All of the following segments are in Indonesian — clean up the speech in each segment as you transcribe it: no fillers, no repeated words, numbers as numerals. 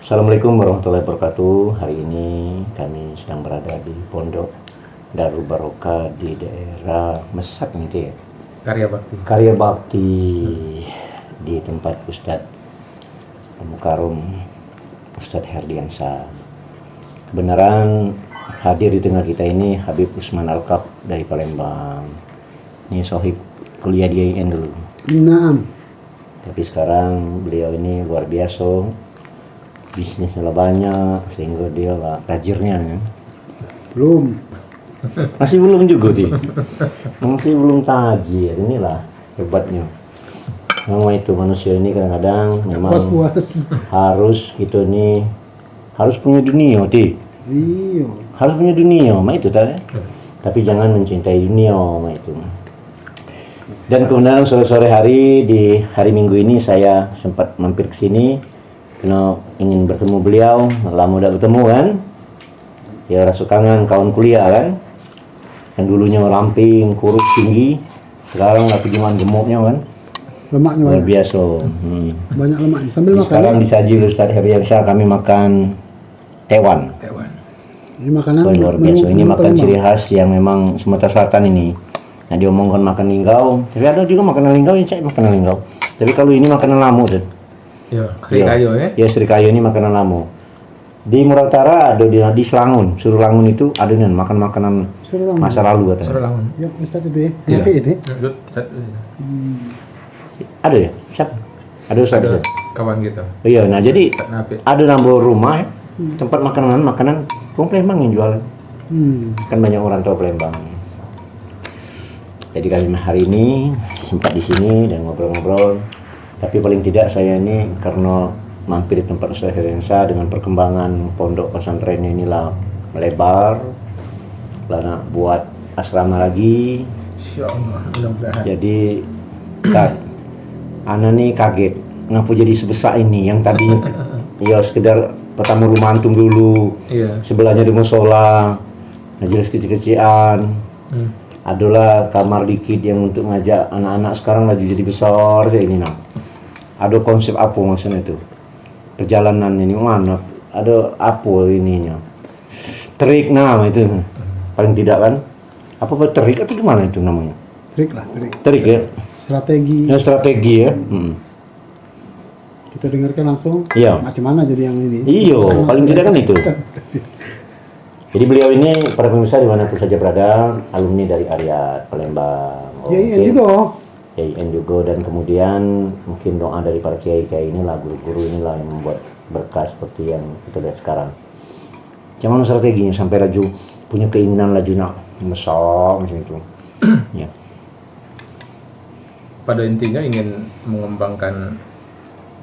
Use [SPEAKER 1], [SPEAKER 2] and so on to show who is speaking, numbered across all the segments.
[SPEAKER 1] Assalamualaikum warahmatullahi wabarakatuh. Hari ini kami sedang berada di Pondok Darul Barokah di daerah Mesak gitu ya. Karya Bakti di tempat Ustadz Mukarum Ustadz Herdiansa. Kebenaran hadir di tengah kita ini Habib Usman Alkaf dari Palembang. Ini sohib kuliah di IAIN dulu.
[SPEAKER 2] Naam.
[SPEAKER 1] Tapi sekarang beliau ini luar biasa, bisnisnya banyak sehingga dia lah tajirnya ya. Masih belum juga masih belum tajir, inilah hebatnya. Memang itu manusia ini kadang-kadang memang
[SPEAKER 2] Puas-puas.
[SPEAKER 1] harus gitu nih, harus punya dunia
[SPEAKER 2] Iya.
[SPEAKER 1] harus punya dunia mah itu tadi. Tapi jangan mencintai dunia mah itu. Dan kemudian sore-sore hari di hari Minggu ini saya sempat mampir ke sini karena ingin bertemu beliau, lama udah bertemu kan. Ya rasa kangen kawan kuliah kan. Yang dulunya ramping, kurus, tinggi, sekarang lagi cuma gemuknya kan.
[SPEAKER 2] Lemaknya
[SPEAKER 1] Luar
[SPEAKER 2] banyak.
[SPEAKER 1] biasa.
[SPEAKER 2] Banyak lemaknya. Sambil
[SPEAKER 1] Jadi
[SPEAKER 2] makan.
[SPEAKER 1] sekarang disaji oleh Ustadz Herdiansa, kami makan tewan.
[SPEAKER 2] Ini makanan
[SPEAKER 1] Luar biasa. Ini makan
[SPEAKER 2] Palembang.
[SPEAKER 1] ciri khas yang memang Sumatera Selatan ini. Nah diomongkan makan linggau, tapi ada juga makanan linggau yang saya makanan linggau. Tapi kalau ini makanan lamu tuh.
[SPEAKER 3] Iya, serikayo ya.
[SPEAKER 1] Ya serikayo ini makanan lamu. Di Muara Utara ada di Selangun, Surulangun itu ada nih makan makanan
[SPEAKER 2] Surulangun.
[SPEAKER 1] masa lalu katanya.
[SPEAKER 3] Suralangun.
[SPEAKER 2] Ya, Ustaz itu ya.
[SPEAKER 3] Iya.
[SPEAKER 2] Nafi itu ya.
[SPEAKER 1] Ada ya? Siapa? Ada Ustaz.
[SPEAKER 3] Ada
[SPEAKER 1] Ustaz?
[SPEAKER 3] kawan kita.
[SPEAKER 1] Iya, nah jadi
[SPEAKER 3] Ustaz Nafi.
[SPEAKER 1] ada nambah rumah ya, tempat makanan orang Palembang yang jual. Kan banyak orang tahu Palembang. Jadi kali hari ini sempat di sini dan ngobrol-ngobrol. Tapi paling tidak saya ini karena mampir di tempat Ustadz Herdiansa dengan perkembangan pondok pesantren inilah melebar, lalu buat asrama lagi.
[SPEAKER 3] Insyaallah, mudah-mudahan.
[SPEAKER 1] Jadi Ana nih kaget ngapa jadi sebesar ini yang tadi ya sekedar pertama rumah antum dulu,
[SPEAKER 3] Iya.
[SPEAKER 1] sebelahnya di musola, majelis kecil-kecilan. Adalah kamar dikit yang untuk ngajak anak-anak sekarang lagi jadi besar saya ini nah. Ada konsep apa maksudnya itu? Perjalanan ini mana? Ada apa ininya? Trik nama itu. Paling tidak kan? Apa trik atau gimana itu namanya?
[SPEAKER 2] Trik lah, trik.
[SPEAKER 1] Trik ya?
[SPEAKER 2] Strategi.
[SPEAKER 1] Ya strategi ya.
[SPEAKER 2] Kita dengarkan langsung.
[SPEAKER 1] Iya.
[SPEAKER 2] Macam mana jadi yang ini?
[SPEAKER 1] Iyo, paling tidak kan itu. Jadi beliau ini para pemirsa dimanapun saja berada, alumni dari Ariat Palembang.
[SPEAKER 2] Ya, iya juga.
[SPEAKER 1] IAIN juga, dan kemudian mungkin doa dari para kiai-kiai inilah, guru-guru inilah yang membuat berkah seperti yang kita lihat sekarang. Cuman strateginya sampai laju punya keinginan laju nak besar macam itu. Ya.
[SPEAKER 3] Pada intinya ingin mengembangkan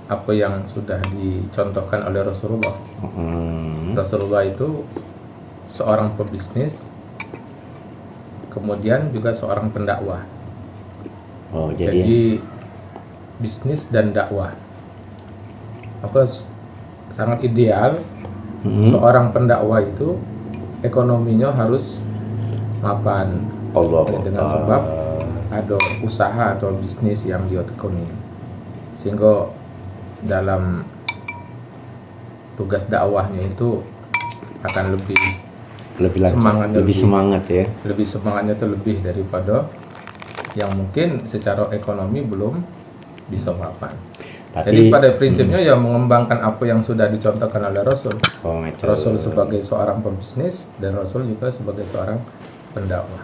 [SPEAKER 3] apa yang sudah dicontohkan oleh Rasulullah. Rasulullah itu seorang pebisnis, kemudian juga seorang pendakwah.
[SPEAKER 1] Oh,
[SPEAKER 3] Jadi bisnis dan dakwah. Apa sangat ideal seorang pendakwah itu ekonominya harus mapan.
[SPEAKER 1] Allah
[SPEAKER 3] Dengan sebab ada usaha atau bisnis yang dia tekuni, sehingga dalam tugas dakwahnya itu akan lebih
[SPEAKER 1] lanjut,
[SPEAKER 3] semangatnya
[SPEAKER 1] lebih semangat ya.
[SPEAKER 3] lebih semangatnya itu lebih daripada yang mungkin secara ekonomi belum bisa mapan. Jadi pada prinsipnya ya mengembangkan apa yang sudah dicontohkan oleh Rasul. Rasul sebagai seorang pembisnis dan Rasul juga sebagai seorang pendakwah.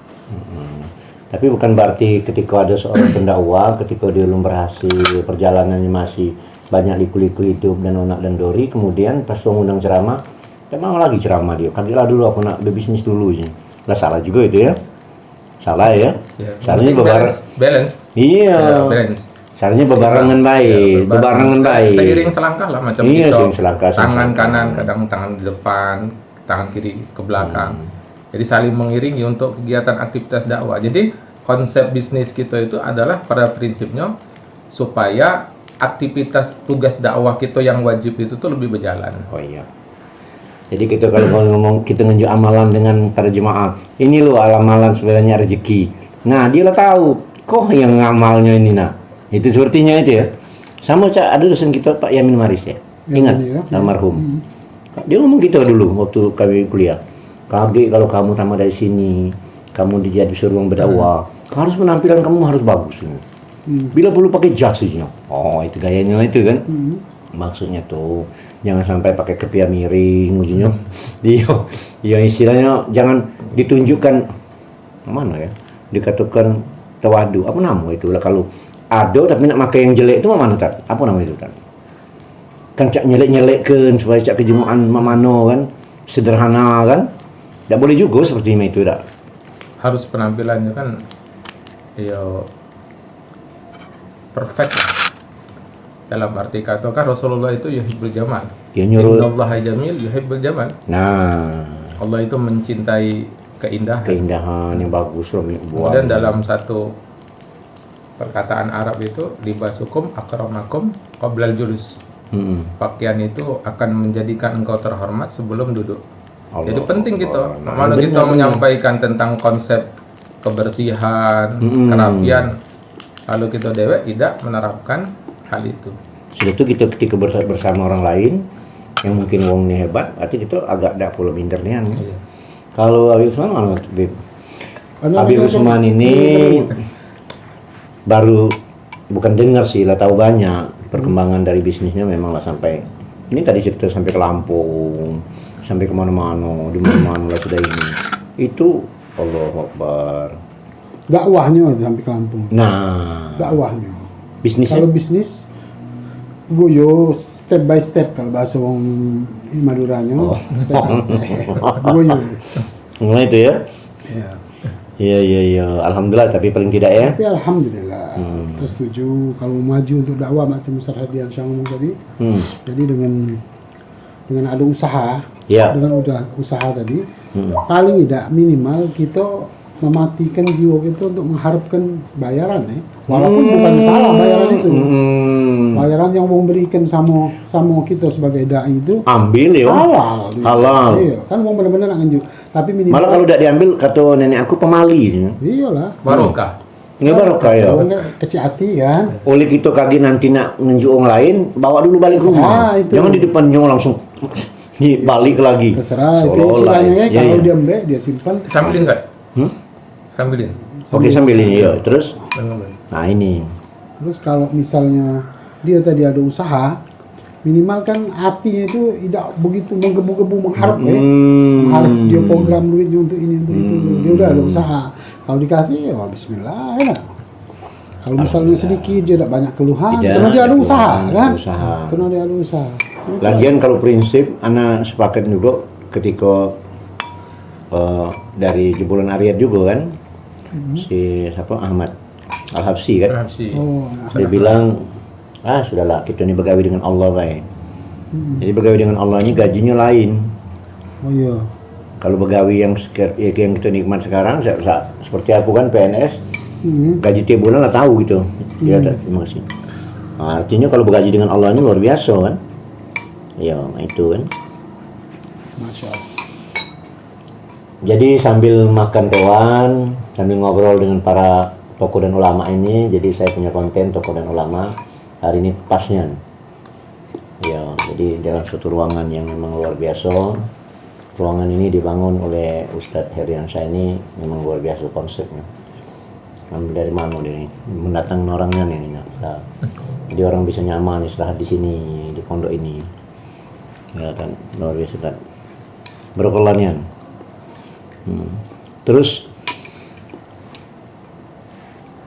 [SPEAKER 1] Tapi bukan berarti ketika ada seorang pendakwah, ketika dia belum berhasil, perjalanannya masih banyak liku-liku hidup dan onak dan dori, kemudian pas mengundang ceramah, emang lagi ceramah dia, kagilah dulu aku nak berbisnis dulu sih. Lah salah juga itu ya. Salah ya. Salahnya
[SPEAKER 3] balance.
[SPEAKER 1] Iya.
[SPEAKER 3] Ya, balance.
[SPEAKER 1] Caranya bebarengan baik, bebarengan baik.
[SPEAKER 3] Seiring selangkah lah macam
[SPEAKER 1] iya,
[SPEAKER 3] kita.
[SPEAKER 1] Selangkah,
[SPEAKER 3] tangan kanan kadang tangan di depan, tangan kiri ke belakang. Jadi saling mengiringi untuk kegiatan aktivitas dakwah. Jadi konsep bisnis kita itu adalah pada prinsipnya supaya aktivitas tugas dakwah kita yang wajib itu tuh lebih berjalan.
[SPEAKER 1] Oh iya. Jadi kita kalau ngomong kita nunjuk amalan dengan para jemaah, ini loh amalan sebenarnya rezeki. Nah dia lah tahu, kok yang ngamalnya ini nak. Itu sepertinya itu ya. Sama ada dosen kita Pak Yamin Maris ya. Ingat
[SPEAKER 2] ini ya.
[SPEAKER 1] almarhum. Dia ngomong gitu dulu waktu kami kuliah. Kaget kalau kamu tamat dari sini, kamu disuruh berdakwah, harus penampilan kamu harus bagus. Bila perlu pakai jas aja. Oh, itu gayanya itu kan. Maksudnya tuh jangan sampai pakai kepia miring ujungnya. Dia istilahnya jangan ditunjukkan mana ya? Dikatakan tawadu. Apa nama itu? Kalau ada tapi nak pakai yang jelek itu mana tak? Apa nama itu tak? Kan cak nyelek-nyelekkan supaya cak kejumaan mamano kan sederhana kan, tidak boleh juga seperti itu tak.
[SPEAKER 3] Harus penampilannya kan perfect lah. Dalam arti kata kan Rasulullah itu yuhibbul jamal.
[SPEAKER 1] Ya nyuruh
[SPEAKER 3] Innallaha jamil yuhibbul jamal.
[SPEAKER 1] Nah,
[SPEAKER 3] Allah itu mencintai keindahan
[SPEAKER 1] yang bagus loh.
[SPEAKER 3] Kemudian dalam satu perkataan Arab itu libasukum akramakum qoblal julus. Pakaian itu akan menjadikan engkau terhormat sebelum duduk. Jadi penting gitu. Kalau kita menyampaikan tentang konsep kebersihan, kerapian, lalu kita dewek tidak menerapkan hal itu.
[SPEAKER 1] Sudah itu kita ketika bersama orang lain yang mungkin wongnya hebat, arti kita agak dak pula pinternya. Iya. Kalau Habib Usman mana Habib? Habib Usman ini baru bukan dengar sih lah, tahu banyak perkembangan dari bisnisnya. Memang lah sampai ini tadi cerita sampai ke Lampung, sampai kemana-mana, di mana-mana lah sudah ini. Itu Allahu Akbar.
[SPEAKER 2] Dakwahnya sampai ke Lampung.
[SPEAKER 1] Nah,
[SPEAKER 2] Dakwahnya.
[SPEAKER 1] Bisnisnya?
[SPEAKER 2] Kalau bisnis, goyo step by step kalau bahasa wong Maduranya. Step by step. Goyo.
[SPEAKER 1] Mulai itu ya?
[SPEAKER 2] Iya.
[SPEAKER 1] Iya. Alhamdulillah, tapi paling tidak ya.
[SPEAKER 2] Tapi alhamdulillah. Terus setuju kalau mau maju untuk dakwah macam Ustaz Hadian yang ngomong tadi. Jadi dengan ada usaha, dengan usaha tadi, paling tidak minimal kita mematikan jiwa kita untuk mengharapkan bayaran ya. Walaupun bukan salah bayaran itu. Bayaran yang mau berikan sama kita sebagai dai itu
[SPEAKER 1] ambil ya. Halal.
[SPEAKER 2] Iya, kan mau benar-benar nganjuk. Tapi minimal
[SPEAKER 1] malah kalau tidak diambil kata nenek aku pemali.
[SPEAKER 2] Iyalah.
[SPEAKER 3] Barokah.
[SPEAKER 1] Nggak barokah ya.
[SPEAKER 2] Kecil hati kan.
[SPEAKER 1] Oleh kita kaki nanti nak nunjuk orang lain, bawa dulu balik rumah. Jangan di depannya langsung balik lagi.
[SPEAKER 2] Terserah itu istilahnya ya. Kalau dia mbak dia simpan.
[SPEAKER 3] Sambilin enggak? Sambilin.
[SPEAKER 1] Oke, sambilin ya. Terus nah ini.
[SPEAKER 2] Terus kalau misalnya dia tadi ada usaha, minimal kan hatinya itu tidak begitu menggebu-gebu mengharap mengharap dia program duitnya untuk ini untuk itu. Dia udah ada usaha. Kalau dikasih ya bismillah ya. Kalau misalnya sedikit dia tidak banyak keluhan, karena dia ada usaha kan? Karena dia ada usaha.
[SPEAKER 1] Lagian kalau prinsip anak sepakat juga ketika dari jebolan Ariyat juga kan, si siapa Ahmad Al-Habsyi kan, dia bilang sudahlah kita ini begawi dengan Allah baik. Jadi begawi dengan Allah ini gajinya lain.
[SPEAKER 2] Oh iya.
[SPEAKER 1] Kalau begawi yang kita nikmat sekarang, seperti aku kan PNS, gaji tiap bulan lah tahu gitu. Ya, terima kasih. Nah, artinya kalau bergaji dengan Allah ini luar biasa kan? Ya itu kan.
[SPEAKER 2] Masya Allah.
[SPEAKER 1] Jadi sambil makan tewan, sambil ngobrol dengan para tokoh dan ulama ini, jadi saya punya konten tokoh dan ulama hari ini pasnya. Ya, jadi dalam suatu ruangan yang memang luar biasa. Ruangan ini dibangun oleh Ustadz Heriansyah ini memang luar biasa konsepnya. Dari mana dia ini? Mendatangkan orangnya nih. Nah, jadi orang bisa nyaman istirahat di sini, di pondok ini. Ya kan, luar biasa kan. Berkelanian. Terus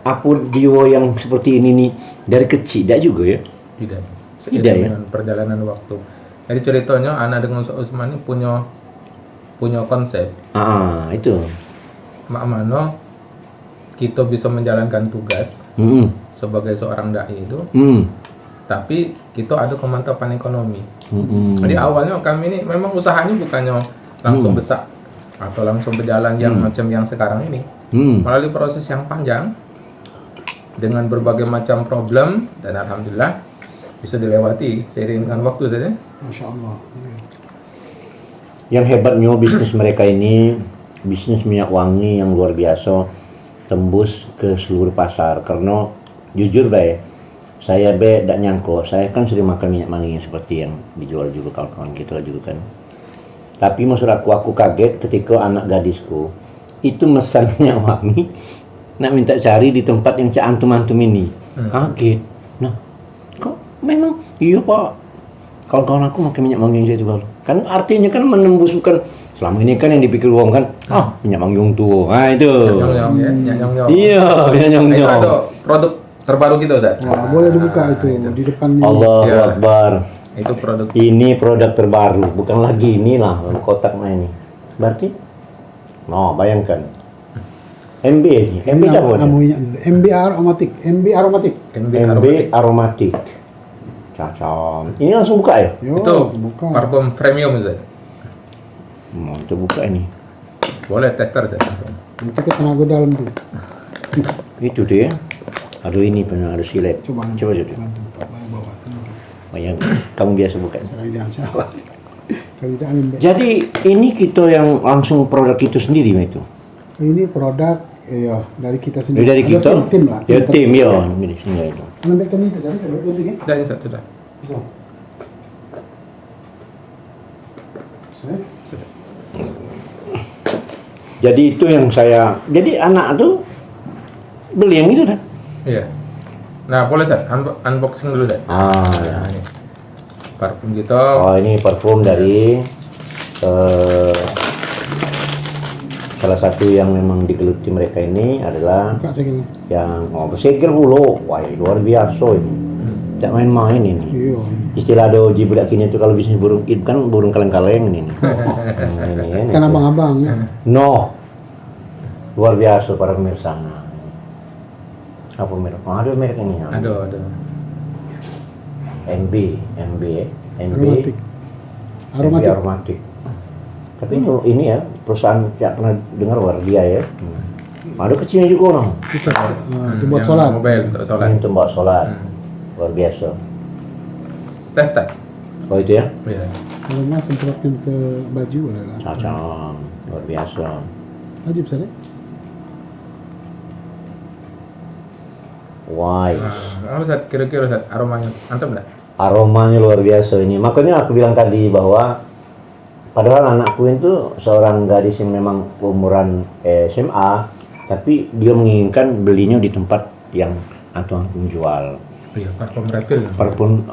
[SPEAKER 1] apa jiwa yang seperti ini nih dari kecil tidak juga ya?
[SPEAKER 3] Tidak
[SPEAKER 1] ya.
[SPEAKER 3] Dengan perjalanan waktu. Jadi ceritanya anak dengan Usman ini punya konsep.
[SPEAKER 1] Itu.
[SPEAKER 3] Mak mano kita bisa menjalankan tugas sebagai seorang dai itu, tapi kita ada kemantapan ekonomi. Jadi awalnya kami ini memang usahanya bukannya langsung besar atau langsung berjalan yang macam yang sekarang ini, melalui proses yang panjang dengan berbagai macam problem dan alhamdulillah bisa dilewati seiring dengan waktu saja.
[SPEAKER 2] Masya Allah.
[SPEAKER 1] Yang hebatnya bisnis mereka ini bisnis minyak wangi yang luar biasa, tembus ke seluruh pasar. Karena jujur baik, Saya tidak nyangko, saya kan sering makan minyak wangi seperti yang dijual juga kawan-kawan kita juga kan. Tapi maksud aku kaget ketika anak gadisku itu mesan minyak wangi nak minta cari di tempat yang cak antum-antum ini. Kaget. Nah, kok memang iya Pak, kawan-kawan aku makan minyak wangi yang saya jual. Kan artinya kan menembus, bukan selama ini kan yang dipikir uang kan, minyak wangi yang tua. Nah itu.
[SPEAKER 3] Nyong-nyong.
[SPEAKER 1] Iya, nyong-nyong.
[SPEAKER 3] Itu ada produk terbaru gitu, Ustaz.
[SPEAKER 2] Nah, boleh dibuka itu di depan ini.
[SPEAKER 1] Allahu
[SPEAKER 3] Ya.
[SPEAKER 1] Akbar.
[SPEAKER 3] Itu produk.
[SPEAKER 1] Ini produk terbaru, bukan lagi inilah kotak ini. Berarti, bayangkan. MB ini, MB apa?
[SPEAKER 2] MB aromatik, MB aromatik.
[SPEAKER 1] MB aromatik. Cacam. Ini langsung buka ya?
[SPEAKER 2] Yo,
[SPEAKER 3] Itu
[SPEAKER 2] buka.
[SPEAKER 3] parfum premium, Ustaz.
[SPEAKER 1] Mau kita buka ini.
[SPEAKER 3] Boleh tester, Ustaz.
[SPEAKER 2] Nanti ke tenaga dalam tuh.
[SPEAKER 1] Itu dia. Aduh ini benar harus silet.
[SPEAKER 2] Coba.
[SPEAKER 1] Coba.
[SPEAKER 2] Bantu Pak bawa sini.
[SPEAKER 1] Bayangkan, kamu biasa buka.
[SPEAKER 2] Serah dia siapa. Kalau tidak ambil.
[SPEAKER 1] Jadi ini kita yang langsung produk itu sendiri itu.
[SPEAKER 2] Ini produk dari kita sendiri.
[SPEAKER 1] Dari
[SPEAKER 2] Ada
[SPEAKER 1] kita.
[SPEAKER 2] tim lah.
[SPEAKER 1] Ya tim ya, ini sini itu.
[SPEAKER 2] Ambil kami itu saja, coba penting ya.
[SPEAKER 3] Sudah, Ustaz, sudah.
[SPEAKER 2] Bisa. Saya.
[SPEAKER 1] Jadi itu yang saya. Jadi anak tuh beli yang itu kan?
[SPEAKER 3] Iya. Nah, boleh, Ustaz. Unboxing dulu, Ustaz.
[SPEAKER 1] Ya.
[SPEAKER 3] Nah, ini. Parfum gitu.
[SPEAKER 1] Oh ini parfum dari salah satu yang memang digeluti mereka ini adalah
[SPEAKER 2] Buka segini.
[SPEAKER 1] yang segel dulu. Wah luar biasa ini. Tidak main-main ini.
[SPEAKER 2] Iya.
[SPEAKER 1] Istilah doji budak kini itu kalau bisnis burung itu kan burung kaleng-kaleng ini. Ini
[SPEAKER 2] Kan abang-abang ya.
[SPEAKER 1] No. Luar biasa para pemirsa. Nah, apa merek? Ada merek ini.
[SPEAKER 3] Ada.
[SPEAKER 1] MB.
[SPEAKER 2] Aromatik.
[SPEAKER 1] MB aromatik. Tapi ini ya perusahaan tidak pernah dengar dia ya. Ada kecilnya juga orang.
[SPEAKER 2] Kita itu buat sholat.
[SPEAKER 3] Mobile untuk sholat.
[SPEAKER 1] Ini untuk bawa sholat. Luar biasa.
[SPEAKER 3] Tes, Ustaz.
[SPEAKER 1] Oh itu ya?
[SPEAKER 3] Iya.
[SPEAKER 2] Kalau mas semprotkan ke baju adalah.
[SPEAKER 1] Cacang. Luar biasa.
[SPEAKER 2] Wajib saja.
[SPEAKER 1] Wise.
[SPEAKER 3] Nah, Ustaz, kira-kira, Ustaz, aromanya mantap enggak?
[SPEAKER 1] Aromanya luar biasa ini. Makanya aku bilang tadi bahwa padahal anakku itu seorang gadis yang memang umuran SMA, tapi dia menginginkan belinya di tempat yang antum jual.
[SPEAKER 3] Iya, parfum refill.
[SPEAKER 1] Parfum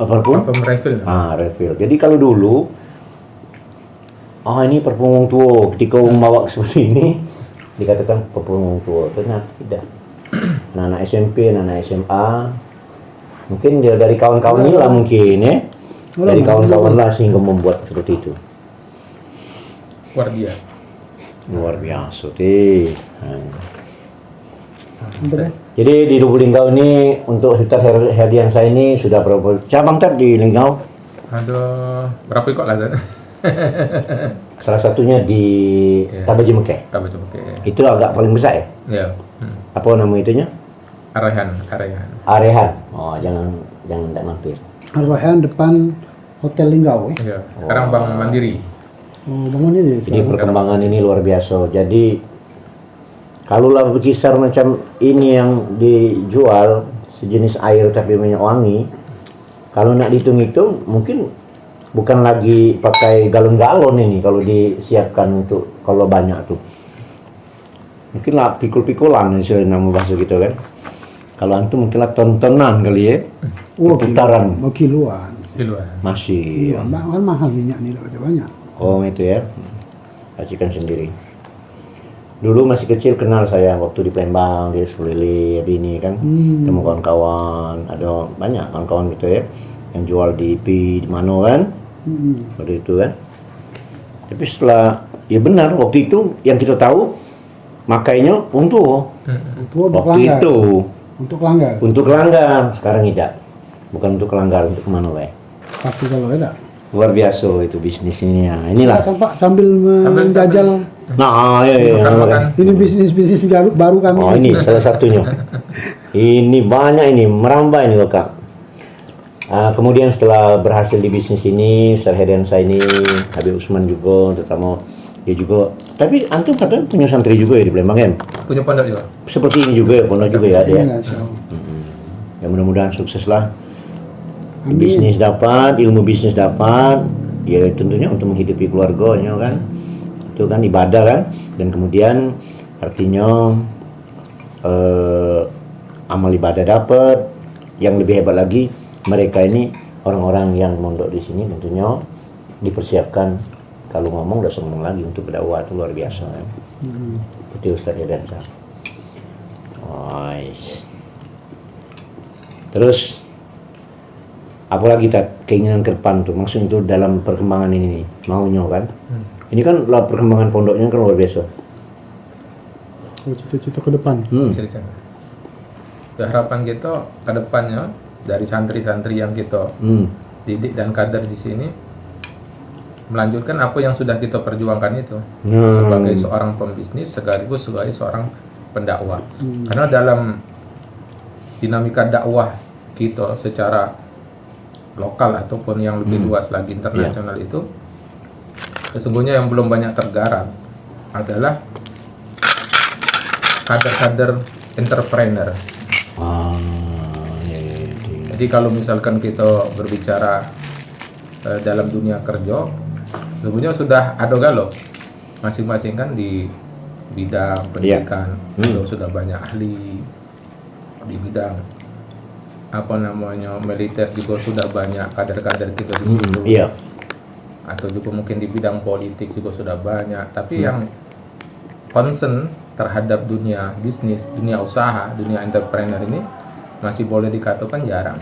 [SPEAKER 3] refill.
[SPEAKER 1] Refill. Jadi kalau dulu ini parfum wong tua, ketika membawa seperti ini dikatakan parfum wong tua. Ternyata tidak. Anak SMP, anak SMA, mungkin dia dari kawan-kawan ini lah mungkin ya. Dari kawan-kawan lah sehingga membuat seperti itu. Luar biasa teh. Jadi di Lubuk-Linggau ini untuk sekitar hadiah saya ini sudah berapa cabang di Linggau?
[SPEAKER 3] Ada berapa ikut lah, Ustaz?
[SPEAKER 1] Salah satunya di Tabaji Mekeh. Itu agak paling besar ya?
[SPEAKER 3] Iya.
[SPEAKER 1] Apa nama itunya?
[SPEAKER 3] Arehan.
[SPEAKER 1] Oh, jangan tak mampir.
[SPEAKER 2] Arehan depan Hotel Linggau
[SPEAKER 3] Iya. Sekarang Bank Mandiri.
[SPEAKER 2] Oh, bangun ini.
[SPEAKER 1] Jadi perkembangan ini luar biasa. Jadi kalaulah berkisar macam ini yang dijual sejenis air tapi minyak wangi, kalau nak dihitung-hitung mungkin bukan lagi pakai galon-galon ini kalau disiapkan untuk kalau banyak tuh. Mungkin lah pikul-pikulan nama bahasa gitu kan. Kalau antum mungkin lah tontonan kali ya. Putaran.
[SPEAKER 2] Kiloan.
[SPEAKER 1] Masih.
[SPEAKER 2] Kiloan. Kan mahal minyak nih banyak.
[SPEAKER 1] Oh itu ya. Racikan sendiri. Dulu masih kecil kenal saya waktu di Palembang, di Sulilit ini kan. Temu kawan-kawan, ada banyak kawan-kawan gitu ya. Yang jual di IP di mana kan. Waktu itu kan. Tapi setelah ya benar waktu itu yang kita tahu makainya untuk waktu itu untuk kelanggar sekarang tidak, bukan untuk kelanggar, untuk kemana wae.
[SPEAKER 2] Tapi kalau ada
[SPEAKER 1] luar biasa itu bisnis ini ya. Inilah
[SPEAKER 2] silakan Pak sambil menjajal.
[SPEAKER 1] Nah iya.
[SPEAKER 2] Ini bisnis baru kami.
[SPEAKER 1] Oh ini salah satunya. Ini banyak ini merambah ini loh Kak. Kemudian setelah berhasil di bisnis ini, Sarhadian saya ini, Habib Usman juga, terutama dia juga. Tapi antum katanya punya santri juga ya di Palembang kan?
[SPEAKER 3] Punya pondok juga.
[SPEAKER 1] Seperti ini juga ya, pondok juga ya ada ya. Ya mudah-mudahan sukseslah.
[SPEAKER 2] Amin.
[SPEAKER 1] Bisnis dapat, ilmu bisnis dapat, ya tentunya untuk menghidupi keluarganya kan. Itu kan ibadah kan. Dan kemudian artinya amal ibadah dapat. Yang lebih hebat lagi, mereka ini orang-orang yang mondok di sini tentunya dipersiapkan, kalau ngomong udah sombong lagi untuk berdakwah, itu luar biasa kan. Itu Ustaz Yadansa. Terus apa lagi keinginan ke depan tuh, maksud itu dalam perkembangan ini nih, maunya kan. Ini kan lah perkembangan pondoknya kan luar biasa.
[SPEAKER 2] Cita-cita ke depan.
[SPEAKER 3] Harapan kita ke depannya dari santri-santri yang kita didik dan kader di sini melanjutkan apa yang sudah kita perjuangkan itu sebagai seorang pembisnis sekaligus sebagai seorang pendakwah. Karena dalam dinamika dakwah kita secara lokal ataupun yang lebih luas lagi internasional itu sesungguhnya yang belum banyak tergarap adalah kader-kader entrepreneur. Jadi kalau misalkan kita berbicara dalam dunia kerja, sebenarnya sudah ada galau masing-masing kan di bidang pendidikan, sudah banyak ahli di bidang militer juga sudah banyak kader-kader kita di situ. Atau juga mungkin di bidang politik juga sudah banyak, tapi yang concern terhadap dunia bisnis, dunia usaha, dunia entrepreneur ini masih boleh dikatakan jarang.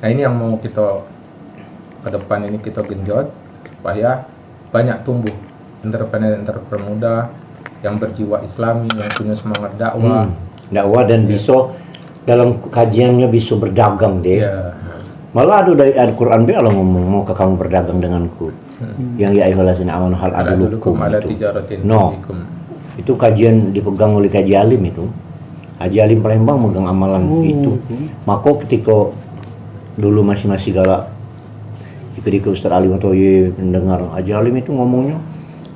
[SPEAKER 3] Nah ini yang mau kita ke depan ini kita genjot supaya banyak tumbuh entrepreneur muda yang berjiwa Islami, yang punya semangat dakwah,
[SPEAKER 1] dan bisa dalam kajiannya bisa berdagang deh. Malah ada dari Al-Quran be Allah ngomong mau ke kamu berdagang denganku. Yang ya ayyuhallazina amanu hal adulukum itu. Itu kajian dipegang oleh Haji Alim itu. Haji Alim Palembang megang amalan itu. Maka ketika dulu masih galak, ketika Ustaz Alim atau mendengar Haji Alim itu ngomongnya,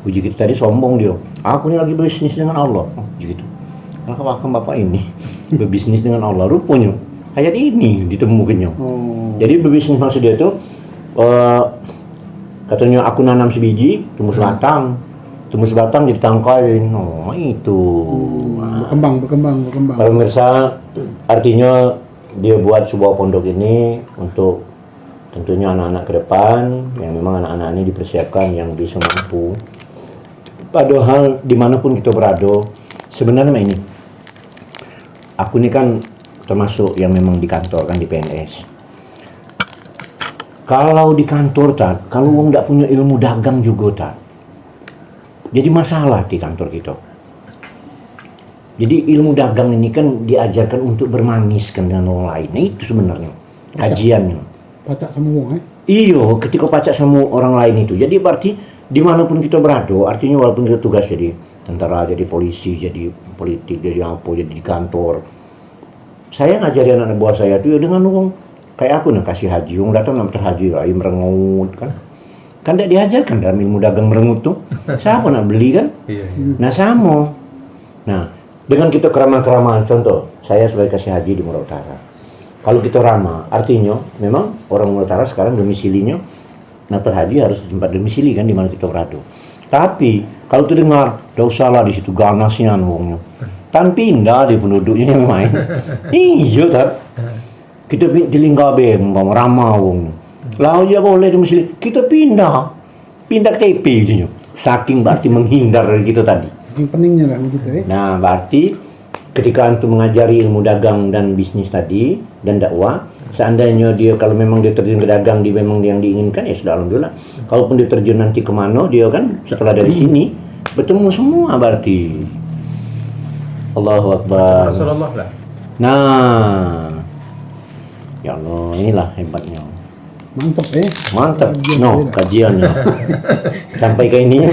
[SPEAKER 1] uji kita tadi sombong dia. Aku ini lagi berbisnis dengan Allah. Gitu. Maka bapak ini berbisnis dengan Allah. Rupanya ayat ini ditemukannya. Jadi berbisnis maksud dia itu katanya aku nanam sebiji, tumbuh sebatang jadi tangkai. Itu. Berkembang. Kalau pemirsa, artinya dia buat sebuah pondok ini untuk tentunya anak-anak ke depan, yang memang anak-anak ini dipersiapkan yang bisa mampu. Padahal dimanapun kita berada, sebenarnya ini, aku ini kan termasuk yang memang di kantor kan, di PNS. Kalau di kantor kalau orang tidak punya ilmu dagang juga jadi masalah di kantor kita. Jadi ilmu dagang ini kan diajarkan untuk bermaniskan dengan orang lain. Nah, itu sebenarnya kajiannya.
[SPEAKER 2] Pacak sama orang
[SPEAKER 1] Iyo, ketika pacak sama orang lain itu. Jadi berarti dimanapun kita berada, artinya walaupun kita tugas jadi tentara, jadi polisi, jadi politik, jadi apa, jadi di kantor. Saya ngajari anak-anak buah saya itu ya dengan orang kayak aku kasih haji, orang datang nak terhaji, ayo merengut kan. Kan tidak diajarkan dalam ilmu dagang merengut tuh. Siapa nak beli kan? Nah sama. Nah dengan kita keramah-keramahan, contoh saya sebagai kasih haji di Murau Utara. Kalau kita ramah, artinya memang orang Murau Utara sekarang domisilinya nak terhaji harus di tempat domisili kan, di mana kita berada. Tapi kalau terdengar, tidak usahlah di situ ganasnya uangnya. Tan pindah di penduduknya yang main. Iya tak. Kita di Linggabe ramah uangnya. Lalu ya boleh domisili, kita pindah ke TP gitu. Saking berarti menghindar dari kita tadi.
[SPEAKER 2] Yang pentingnya lah begitu ya.
[SPEAKER 1] Nah berarti ketika antum mengajari ilmu dagang dan bisnis tadi dan dakwah, seandainya dia kalau memang dia terjun ke dagang, dia memang yang diinginkan, ya sudah alhamdulillah. Kalaupun dia terjun nanti kemana, dia kan setelah dari sini bertemu semua berarti. Allahu Akbar.
[SPEAKER 3] Rasulullah lah.
[SPEAKER 1] Nah, ya Allah, inilah hebatnya.
[SPEAKER 2] Mantap.
[SPEAKER 1] Kajiannya. Sampai ke ini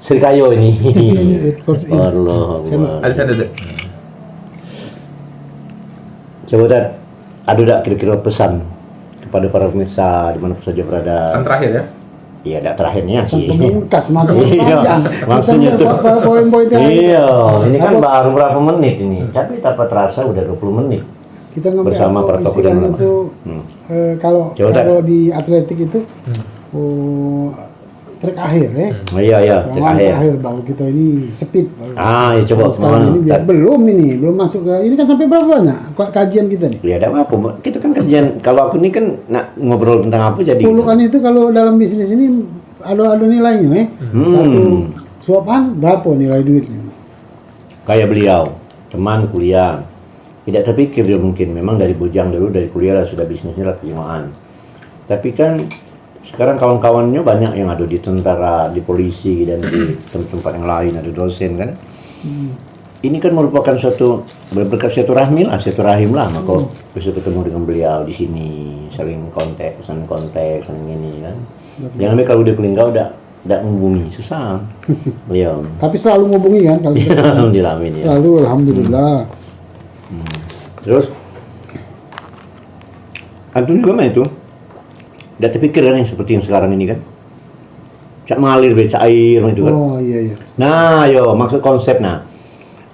[SPEAKER 1] Srikayo ini. Allah.
[SPEAKER 3] Ada.
[SPEAKER 1] Coba ada kira-kira pesan kepada para pemirsa dimanapun saja berada.
[SPEAKER 3] Pesan terakhir ya.
[SPEAKER 1] Iya, ada terakhirnya sih.
[SPEAKER 2] Pemungkas masa
[SPEAKER 1] Iya,
[SPEAKER 2] panjang.
[SPEAKER 1] maksudnya tuh.
[SPEAKER 2] Poin-poin
[SPEAKER 1] Iya, ini kan baru berapa menit ini, tapi tanpa terasa udah 20 menit.
[SPEAKER 2] Kita ngambil
[SPEAKER 1] bersama para tokoh
[SPEAKER 2] istilahnya itu kalau di atletik itu trek akhir ya.
[SPEAKER 1] Iya, trek
[SPEAKER 2] akhir baru kita ini speed baru.
[SPEAKER 1] Ya coba
[SPEAKER 2] sekarang ini belum masuk ke ini kan sampai berapa banyak kajian kita nih?
[SPEAKER 1] Ya ada apa? Kita kan kajian, kalau aku ini kan ngobrol tentang apa
[SPEAKER 2] 10
[SPEAKER 1] jadi.
[SPEAKER 2] 10 kan itu kalau dalam bisnis ini ada nilainya Satu suapan berapa nilai duitnya?
[SPEAKER 1] Kayak beliau, teman kuliah. Tidak terpikir dia mungkin memang dari bujang dulu dari kuliah sudah bisnisnya lah kejiwaan. Tapi kan sekarang kawan-kawannya banyak yang ada di tentara, di polisi dan di tempat-tempat yang lain, ada dosen kan. Ini kan merupakan suatu berkat silaturahim lah, maka bisa ketemu dengan beliau di sini, saling kontak, saling ini kan. Jangan sampai kalau dia kelinggau udah menghubungi susah beliau.
[SPEAKER 2] Tapi selalu menghubungi kan kalau kita.
[SPEAKER 1] Alhamdulillah amin ya.
[SPEAKER 2] Selalu alhamdulillah.
[SPEAKER 1] Terus antum juga mah itu udah terpikir kan yang seperti yang sekarang ini kan, cak mengalir beca air itu kan.
[SPEAKER 2] Oh iya.
[SPEAKER 1] Nah maksud konsep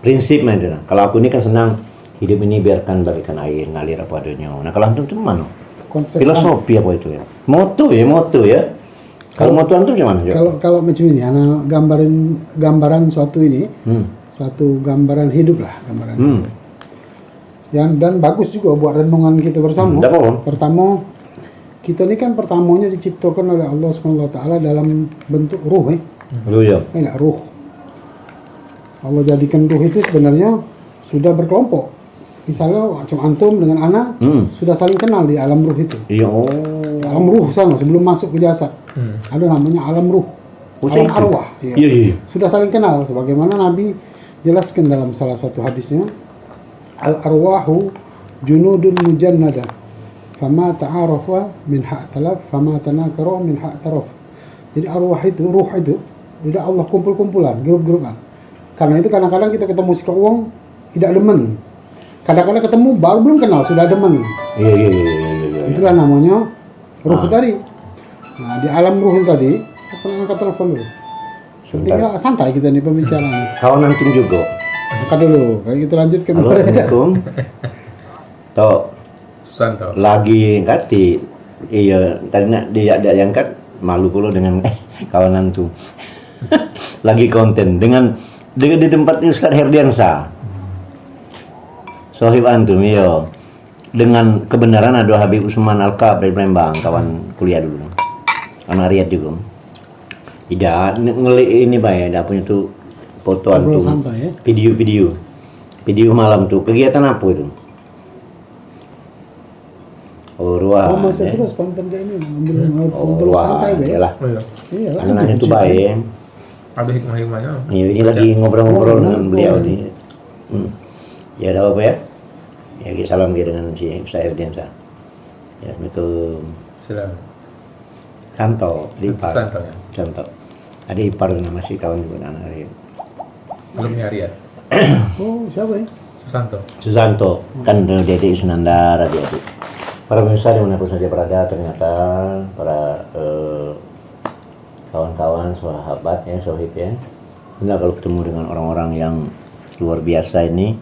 [SPEAKER 1] prinsip itu. Kalau aku ini kan senang hidup ini biarkan bagaikan air ngalir apa adanya. Nah kalau antum cuman konsep filosofi apa itu ya, moto ya. Kalau moto antum gimana?
[SPEAKER 2] Kalau macam ini, anak gambaran suatu ini, suatu gambaran hidup lah, hidup. Dan bagus juga buat renungan kita bersama. Pertama, kita ini kan pertamanya diciptakan oleh Allah SWT dalam bentuk ruh ruh. Allah jadikan ruh itu sebenarnya sudah berkelompok. Misalnya macam antum dengan anak sudah saling kenal di alam ruh itu. Alam ruh sana sebelum masuk ke jasad. Ada namanya alam ruh. Alam arwah. Iya. Sudah saling kenal sebagaimana Nabi jelaskan dalam salah satu hadisnya, al-arwahu junudun mujannada. Fama ta'arafa min ha'talaf, fama tanakara min ha'taraf. Jadi arwah itu, ruh itu, tidak Allah kumpul-kumpulan, grup-grupan. Karena itu kadang-kadang kita ketemu si uang tidak demen. Kadang-kadang ketemu baru belum kenal sudah demen. Iya. Itulah namanya ruh tadi. Nah di alam ruh tadi, apa angkat telepon dulu. Tinggal santai kita nih pembicaraan.
[SPEAKER 1] Kawan antum juga.
[SPEAKER 2] Angkat dulu, kayak kita lanjutkan.
[SPEAKER 1] Assalamualaikum.
[SPEAKER 3] Santo.
[SPEAKER 1] Lagi ngati, iya tadi nak dia diangkat malu pula dengan kawan antum. Lagi konten dengan di tempat Ustaz Herdiansa. Sohib antum dengan kebenaran ada Habib Usman Alkab dari Palembang, kawan kuliah dulu. Anak Riyad juga. Tidak ngelik ini Pak ya, punya tuh foto antum.
[SPEAKER 2] Ya?
[SPEAKER 1] Video malam tuh. Kegiatan apa itu?
[SPEAKER 2] Masih terus konten kayak ini ambil santai
[SPEAKER 1] lah.
[SPEAKER 2] Iya,
[SPEAKER 1] nanya itu baik.
[SPEAKER 3] Ada hikmah-hikmahnya.
[SPEAKER 1] Iya, ini lagi ngobrol-ngobrol dengan beliau nih. Ya ada apa ya? Ya kita salam dengan si Ustaz Herdiansa. Ya, Assalamualaikum.
[SPEAKER 3] Silakan.
[SPEAKER 1] Santo, di Ipar.
[SPEAKER 3] Santo.
[SPEAKER 1] Ada Ipar nama si kawan juga anak Riyad.
[SPEAKER 3] Belum Riyad.
[SPEAKER 2] Siapa ya?
[SPEAKER 1] Susanto. Kan dia di Sunandara dia itu. Para pemirsa dimanapun saja berada, ternyata para kawan-kawan, sahabat ya, sohib ya. Nah kalau ketemu dengan orang-orang yang luar biasa ini,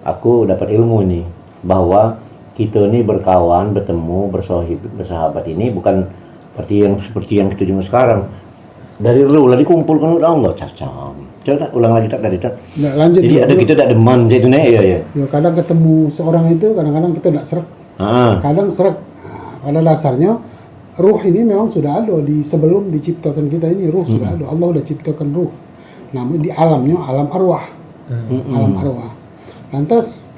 [SPEAKER 1] aku dapat ilmu ini bahwa kita ini berkawan, bertemu, bersahabat ini bukan seperti yang kita dengar sekarang. Dari ruh lah dikumpulkan udah nggak cacam. Coba ulang lagi tak dari tak.
[SPEAKER 2] Lanjut.
[SPEAKER 1] Jadi ada kita tidak deman jadi nih ya.
[SPEAKER 2] Ya kadang ketemu seorang itu kadang-kadang kita tidak serak. Kadang serak. Pada dasarnya ruh ini memang sudah ada sebelum diciptakan kita ini ruh sudah ada. Allah sudah ciptakan ruh. Namun di alamnya alam arwah. Alam arwah. Lantas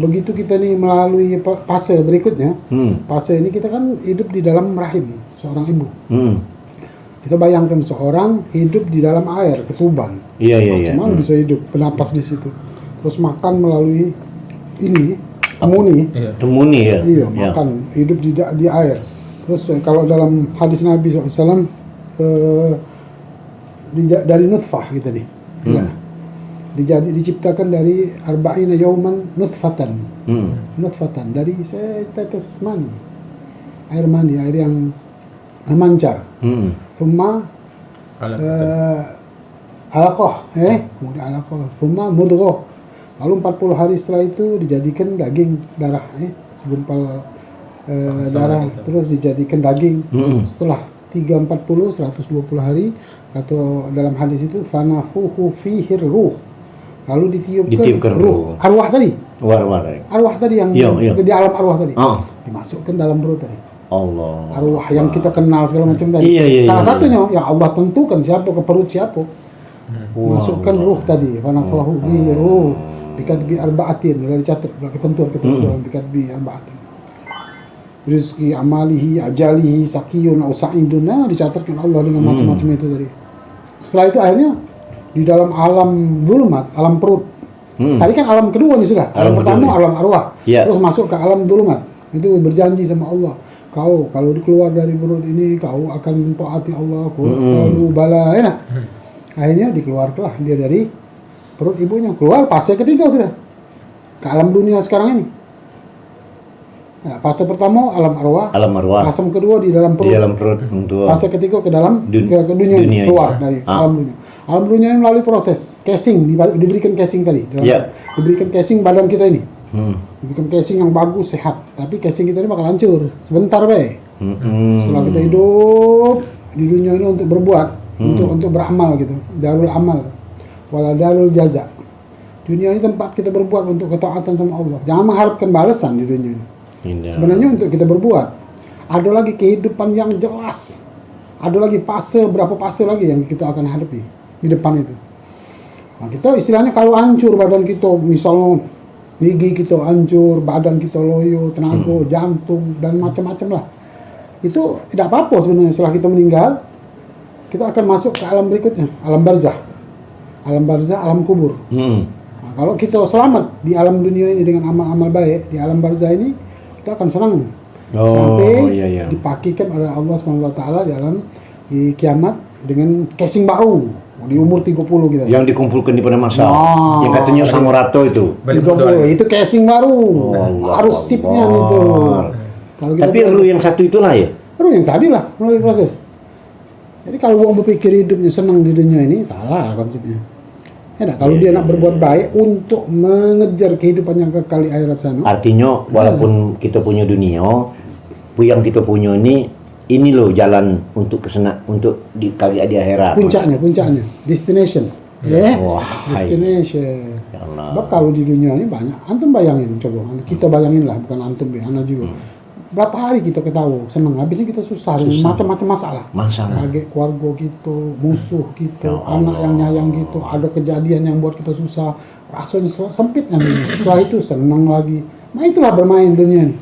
[SPEAKER 2] begitu kita nih melalui fase berikutnya, fase ini kita kan hidup di dalam rahim seorang ibu. Kita bayangkan seorang hidup di dalam air, ketuban. Macam mana bisa hidup, bernapas di situ. Terus makan melalui ini, temuni. Iya, makan, hidup di air. Terus kalau dalam hadis Nabi SAW, dari nutfah kita nih. Diciptakan dari arba'ina yauman nutfatan. Nutfatan dari tetes mani. Air yang memancar. Thumma alaqah, kemudian alaqah, thumma mudghah. Lalu 40 hari setelah itu dijadikan daging darah, segumpal darah terus dijadikan daging. Setelah 340 120 hari, atau dalam hadis itu fanafuhu fihi ruh. Lalu ditiupkan ruh, arwah tadi. Arwah tadi yang di alam arwah tadi. Dimasukkan dalam perut tadi.
[SPEAKER 1] Allah.
[SPEAKER 2] Arwah yang kita kenal segala macam tadi. Salah satunya yang Allah tentukan siapa ke perut siapa. Masukkan ruh tadi, fanafuhu fihi ruh. Bikatbi arba'atin, sudah dicatat, sudah ketentuan bikatbi arba'atin. Rizki, amalihi, ajalihi, sakiyun, au sa'idun, dicatatkan Allah dengan macam-macam itu tadi. Setelah itu akhirnya di dalam alam zulumat, alam perut. Tadi kan alam kedua nih sudah. Alam pertama alam arwah. Terus masuk ke alam zulumat. Itu berjanji sama Allah. Kau kalau keluar dari perut ini kau akan taati Allah. Lalu bala, enak. Akhirnya dikeluarkanlah dia dari perut ibunya. Keluar fase ketiga sudah. Ke alam dunia sekarang ini. Nah, fase pertama alam arwah. Fase kedua di dalam perut. Fase ketiga ke dalam ke dunia keluar dari alam dunia. Alam dunia ini melalui proses casing, diberikan casing tadi. Diberikan casing badan kita ini. Diberikan casing yang bagus, sehat. Tapi casing kita ini bakal hancur sebentar bae. Setelah kita hidup di dunia ini untuk berbuat, untuk beramal gitu. Darul amal, wala darul jaza. Dunia ini tempat kita berbuat untuk ketaatan sama Allah. Jangan mengharapkan balasan di dunia ini. Sebenarnya untuk kita berbuat. Ada lagi kehidupan yang jelas. Ada lagi berapa fase lagi yang kita akan hadapi di depan itu. Nah, kita istilahnya kalau hancur badan kita, misalnya gigi kita hancur, badan kita loyo, tenaga, jantung dan macam-macam lah. Itu tidak apa-apa sebenarnya. Setelah kita meninggal, kita akan masuk ke alam berikutnya, alam barzah. Alam barzah, alam kubur. Nah, kalau kita selamat di alam dunia ini dengan amal-amal baik, di alam barzah ini kita akan senang sampai dipakikan oleh Allah SWT di kiamat dengan casing baru di umur 30 gitu.
[SPEAKER 1] Yang dikumpulkan di pada masa yang katanya Samurato itu.
[SPEAKER 2] 30 itu casing baru. Harus sipnya itu.
[SPEAKER 1] Tapi ruh yang satu itulah ya?
[SPEAKER 2] Ruh yang tadi lah melalui proses. Jadi kalau orang berpikir hidupnya senang di dunia ini, salah konsepnya. Kalau dia nak berbuat baik untuk mengejar kehidupan yang kekal di akhirat sana.
[SPEAKER 1] Artinya walaupun kita punya dunia, yang kita punya ini loh jalan untuk kesenang, untuk di akhirat. Puncaknya, destination. Destination. Ya Allah. Kalau di dunia ini banyak. Antum bayangin coba. Kita bayangin lah, bukan antum ya, ana juga. Berapa hari kita ketawa, senang, habisnya kita susah. Macam-macam masalah. Kaget keluarga gitu, musuh gitu, anak yang nyayang gitu, ada kejadian yang buat kita susah, rasanya sempitnya nih. Setelah itu senang lagi. Nah itulah bermain dunia ini.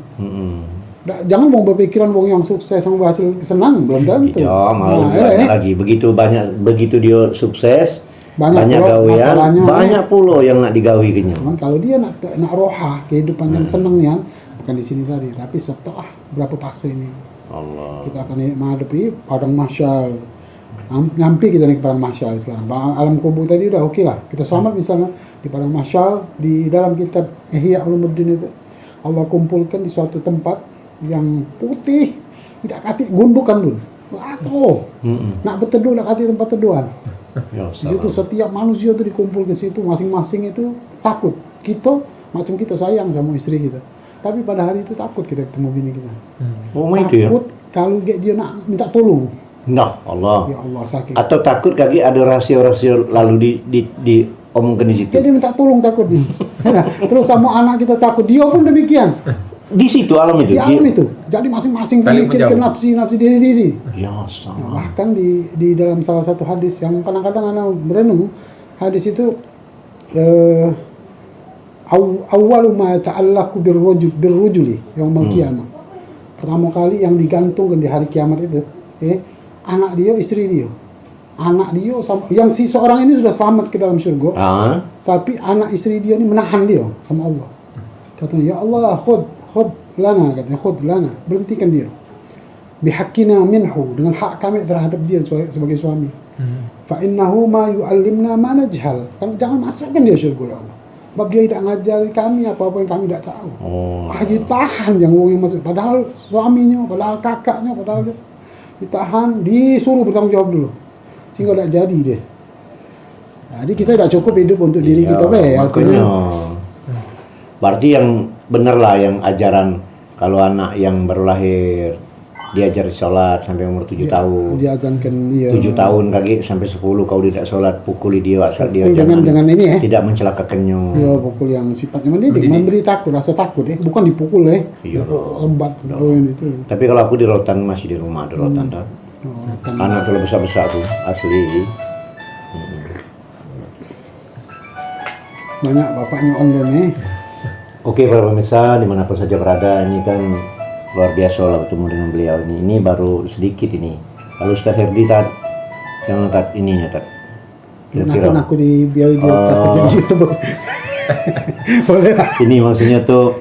[SPEAKER 1] Jangan mau berpikiran yang sukses yang berhasil senang, belum tentu. Lagi begitu dia sukses, banyak gawean, banyak pulau yang nak digawi kenya.
[SPEAKER 2] Cuman kalau dia nak roha kehidupan yang senang ya, bukan di sini tadi, tapi setelah berapa fase ini kita akan menghadapi padang mahsyar. Nyampe kita nih ke padang mahsyar sekarang. Alam kubur tadi udah oke lah, kita selamat misalnya di padang mahsyar. Di dalam kitab Ihya Ulumuddin itu Allah kumpulkan di suatu tempat yang putih, tidak kasih gundukan pun. Nak berteduh nak kasih tempat teduhan. Di situ setiap manusia itu dikumpul ke situ, masing-masing itu takut. Kita macam kita sayang sama istri kita. Tapi pada hari itu takut kita ketemu bini kita. Takut kalau dia nak minta tolong.
[SPEAKER 1] Allah.
[SPEAKER 2] Ya Allah sakit.
[SPEAKER 1] Atau takut kaki ada rahasia-rahasia lalu di omongkan di situ.
[SPEAKER 2] Dia minta tolong takut dia. Terus sama anak kita takut, dia pun demikian.
[SPEAKER 1] Di situ alam itu.
[SPEAKER 2] Di alam itu. Jadi masing-masing memikirkan nafsi diri.
[SPEAKER 1] Ya sama.
[SPEAKER 2] Bahkan di dalam salah satu hadis yang kadang-kadang anak merenung, hadis itu awwalu ma ta'allaqu birrujuli yaumul qiyamah. Pertama kali yang digantungkan di hari kiamat itu, anak dia, istri dia. Anak dia yang si seorang ini sudah selamat ke dalam surga. Tapi anak istri dia ini menahan dia sama Allah. Katanya, ya Allah, khud lana, katanya, khud lana, berhentikan dia. Bihaqqina minhu, dengan hak kami terhadap dia sebagai suami. Fa innahu ma yu'allimna ma najhal. Jangan masukkan dia surga, ya Allah. Sebab dia tidak ngajari kami apa-apa yang kami tidak tahu. Ditahan yang masuk. Padahal suaminya, padahal kakaknya, padahal ditahan, disuruh bertanggung jawab dulu, sehingga tidak jadi deh. Jadi kita tidak cukup hidup untuk diri kita,
[SPEAKER 1] makanya. Berarti yang bener lah yang ajaran kalau anak yang baru lahir diajar sholat sampai umur 7 tahun.
[SPEAKER 2] Diazankan dia.
[SPEAKER 1] 7 tahun kaki sampai 10 kau tidak sholat, pukuli dia asal dia
[SPEAKER 2] dengan ini
[SPEAKER 1] tidak mencelakakannya.
[SPEAKER 2] Iya, pukul yang sifatnya mendidik, memberi takut, rasa takut bukan dipukul
[SPEAKER 1] Iya.
[SPEAKER 2] Lembat itu.
[SPEAKER 1] Tapi kalau aku di Rotan masih di rumah ada Rotan dah. Anak kalau besar-besar tuh asli.
[SPEAKER 2] Banyak bapaknya online
[SPEAKER 1] Oke para pemirsa dimanapun saja berada, ini kan luar biasa lah bertemu dengan beliau ini. Ini baru sedikit ini. Kalau Ustaz Herdi Tat, jangan Tat ininya Tat.
[SPEAKER 2] Kira-kira aku dibiarin dia takut jadi YouTuber. Boleh lah.
[SPEAKER 1] Ini maksudnya tuh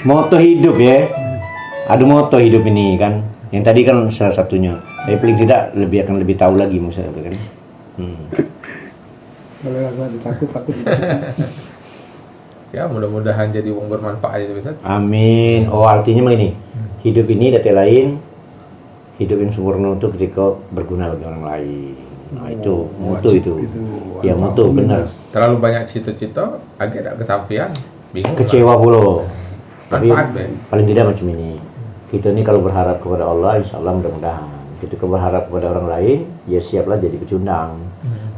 [SPEAKER 1] moto hidup ya. Ada moto hidup ini kan. Yang tadi kan salah satunya. Tapi paling tidak akan lebih tahu lagi maksudnya kan.
[SPEAKER 2] Boleh lah, saya takut.
[SPEAKER 3] Ya mudah-mudahan jadi uang bermanfaat itu Ustaz.
[SPEAKER 1] Amin. Oh artinya begini. Hidup ini data lain, hidup yang sempurna itu ketika berguna bagi orang lain. Nah itu mutu itu. Ya mutu benar.
[SPEAKER 3] Terlalu banyak cita-cita, agak tak kesampaian, bingung.
[SPEAKER 1] Kecewa pula. Tapi
[SPEAKER 3] Manfaat,
[SPEAKER 1] paling tidak macam ini. Kita ini kalau berharap kepada Allah, insya Allah mudah-mudahan. Kita berharap kepada orang lain, ya siaplah jadi pecundang.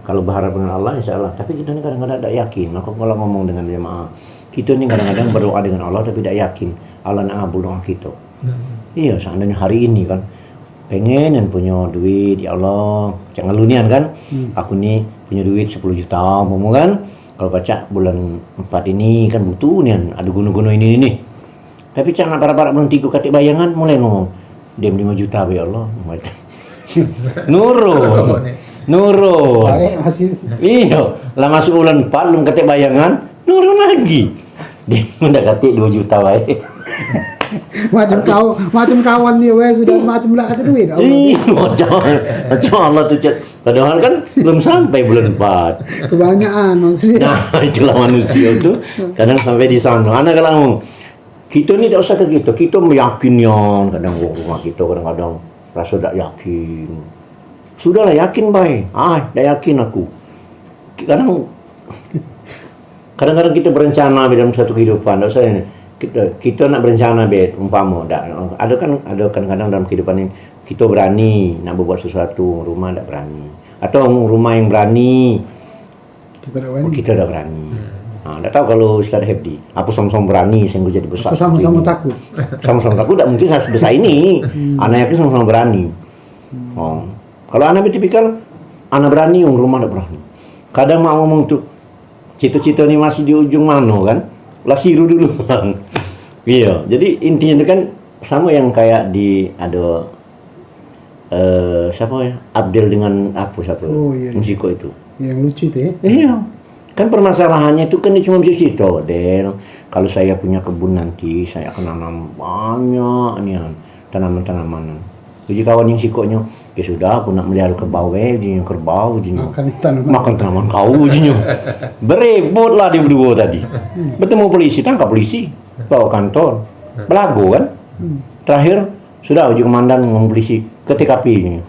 [SPEAKER 1] Kalau berharap dengan Allah, insya Allah. Tapi kita ini kadang-kadang tidak yakin. Maka kalau ngomong dengan jemaah, kita ini kadang-kadang berdoa dengan Allah tapi tidak yakin Allah ngabul doa kita. Iya, seandainya hari ini kan pengen dan punya duit, ya Allah, jangan lunian kan. Aku nih punya duit 10 juta, mau kan. Kalau baca bulan 4 ini kan butuh nih, ada gunung-gunung ini. Tapi jangan para-para belum 3 katik bayangan mulai ngomong, diam 5 juta ya Allah. Nurul.
[SPEAKER 2] Baik masih.
[SPEAKER 1] Iya, lah masuk bulan 4 belum katik bayangan, nurul lagi. Dia udah katik 2 juta baik.
[SPEAKER 2] macam kawan dia sudah macam lah kata duit.
[SPEAKER 1] Macam Allah tuh chat. Padahal kan belum sampai bulan 4.
[SPEAKER 2] Kebanyakan maksudnya.
[SPEAKER 1] Nah, itulah manusia itu kadang sampai di sana. Anak kalau kita ni tak usah ke kita meyakinkan kadang rumah kita kadang-kadang rasa tak yakin. Sudahlah yakin baik. Tak yakin aku. Kadang-kadang kita berencana dalam satu kehidupan. Tak usah ini. Kita nak berencana umpama ada kadang-kadang dalam kehidupan ini kita berani nak berbuat sesuatu, rumah tak berani, atau rumah yang berani kita tak berani. Tak tahu kalau Ustaz Hebdi, aku sama-sama berani sehingga jadi besar.
[SPEAKER 2] Aku sama-sama takut.
[SPEAKER 1] Sama-sama takut tak mungkin sebesar ini. Anak yakin sama-sama berani. Kalau anak tipikal anak berani, rumah tak berani. Kadang mau ngomong tuh cita-cita ni masih di ujung mana kan? Lasiru dulu bang. Iya, jadi intinya itu kan sama yang kayak di ada siapa ya? Abdel dengan siapa? Musiko itu.
[SPEAKER 2] Yang lucu itu ya?
[SPEAKER 1] Iya. Kan permasalahannya itu kan dia cuma bisa cerita, Del. Kalau saya punya kebun nanti saya akan nanam banyak nih tanaman-tanaman. Jadi kawan yang sikonya, ya sudah aku nak melihara kerbau kerbau makan tanaman kau berebut lah dia berdua tadi. Bertemu polisi, tangkap polisi, bawa kantor, belagu kan. Terakhir sudah uji komandan ngomong polisi ke TKP ini,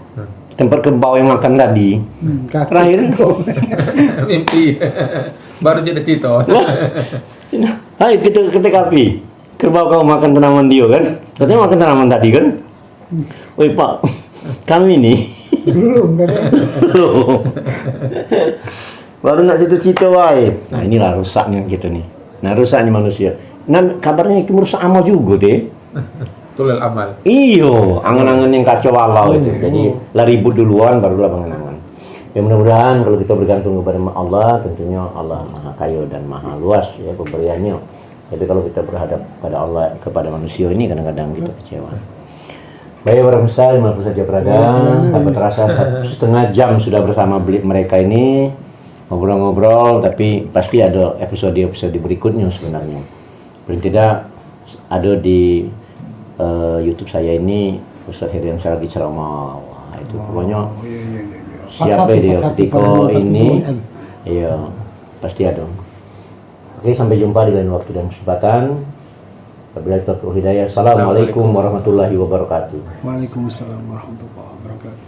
[SPEAKER 1] tempat kerbau yang makan tadi. Terakhir
[SPEAKER 3] mimpi baru cita-cita.
[SPEAKER 1] Hai kita ke TKP, kerbau kau makan tanaman dia kan, katanya makan tanaman tadi kan. Woi Pak, kami nih belum. Baru nak cita-cita wae. Nah inilah rusaknya kita nih. Nah rusaknya manusia. Nah kabarnya itu merusak amal juga deh.
[SPEAKER 3] Tulal amal.
[SPEAKER 1] Iyo, angan-angan yang kacau walau itu. Jadi lah ribut duluan barulah angan-angan. Ya mudah-mudahan kalau kita bergantung kepada Allah, tentunya Allah Maha Kaya dan Maha Luas ya pemberiannya. Jadi kalau kita berhadap kepada Allah, kepada manusia ini kadang-kadang kita kecewa. Baik para pemirsa, dimanapun saja berada, dapat terasa 1,5 jam sudah bersama mereka ini ngobrol-ngobrol, tapi pasti ada episode berikutnya sebenarnya. Paling tidak ada di YouTube saya ini Ustaz Herian lagi ceramah. Wah, itu pokoknya siapa dia ketika ini, iya pasti ada. Oke, sampai jumpa di lain waktu dan kesempatan. Wabillahi taufiq wal hidayah. Assalamualaikum warahmatullahi wabarakatuh.
[SPEAKER 2] Waalaikumsalam warahmatullahi wabarakatuh.